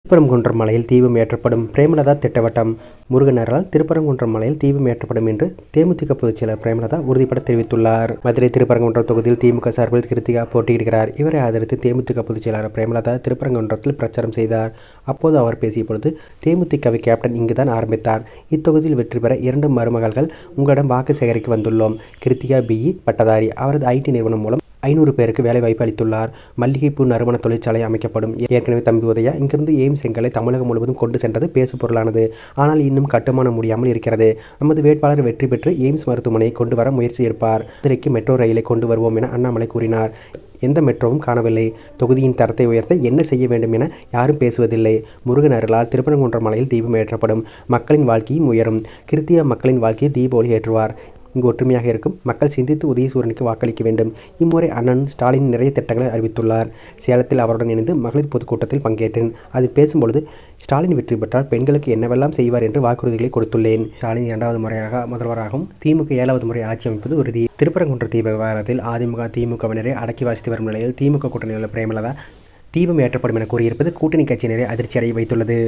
திருப்பரங்குன்றம் மலையில் தீபம் ஏற்றப்படும். பிரேமலதா திட்டவட்டம். முருகனரால் திருப்பரங்குன்றம் மலையில் தீபம் ஏற்றப்படும் என்று தேமுதிக பொதுச் செயலர் பிரேமலதா உறுதிபட தெரிவித்துள்ளார். மதுரை திருப்பரங்குன்றம் தொகுதியில் திமுக சார்பில் கிருத்திகா போட்டியிடுகிறார். இவரை ஆதரித்து தேமுதிக பொதுச் செயலாளர் பிரேமலதா திருப்பரங்குன்றத்தில் பிரச்சாரம் செய்தார். அப்போது அவர் பேசிய பொழுது, தேமுதிகவை கேப்டன் இங்குதான் ஆரம்பித்தார். இத்தொகுதியில் வெற்றி பெற 2 மருமகள்கள் உங்களிடம் வாக்கு சேகரிக்க வந்துள்ளோம். கிருத்திகா BE பட்டதாரி. அவரது IT நிறுவனம் மூலம் 500 பேருக்கு வேலைவாய்ப்பு அளித்துள்ளார். மல்லிகைப்பூ நறுமண தொழிற்சாலை அமைக்கப்படும். ஏற்கனவே தம்பி உதயா இங்கிருந்து எய்ம்ஸ் செங்கலை தமிழகம் முழுவதும் கொண்டு சென்றது பேசுபொருளானது. ஆனால் இன்னும் கட்டுமானம் முடியாமல் இருக்கிறது. நமது வேட்பாளர் வெற்றி பெற்று எய்ம்ஸ் மருத்துவமனையை கொண்டு வர முயற்சி எடுப்பார். மதுரைக்கு மெட்ரோ ரயிலை கொண்டு வருவோம் என அண்ணாமலை கூறினார். எந்த மெட்ரோவும் காணவில்லை. தொகுதியின் தரத்தை உயர்த்த என்ன செய்ய வேண்டும் என யாரும் பேசுவதில்லை. முருகன் அருளால் திருப்பரங்குன்றம் மலையில் தீபம் ஏற்றப்படும். மக்களின் வாழ்க்கையும் உயரும். கிருத்திகா மக்களின் வாழ்க்கையை தீபாவளி ஏற்றுவார். இங்கு ஒற்றுமையாக இருக்கும் மக்கள் சிந்தித்து உதயசூரனுக்கு வாக்களிக்க வேண்டும். இம்முறை அண்ணன் ஸ்டாலின் நிறைய திட்டங்களை அறிவித்துள்ளார். சேலத்தில் அவருடன் இணைந்து மகளிர் பொதுக்கூட்டத்தில் பங்கேற்றேன். அதில் பேசும்பொழுது, ஸ்டாலின் வெற்றி பெற்றால் பெண்களுக்கு என்னவெல்லாம் செய்வார் என்று வாக்குறுதிகளை கொடுத்துள்ளேன். ஸ்டாலின் 2வது முறையாக முதல்வராகவும் திமுக 7வது முறை ஆட்சி அமைப்பது உறுதி. திருப்பரங்குன்ற தீப விவகாரத்தில் அதிமுக திமுகவினரை அடக்கி வாசித்து வரும் நிலையில் திமுக கூட்டணியில் உள்ள பிரேமலதா தீபம் ஏற்றப்படும் என கூறியிருப்பது கூட்டணி கட்சியினரை அதிர்ச்சி அடைய வைத்துள்ளது.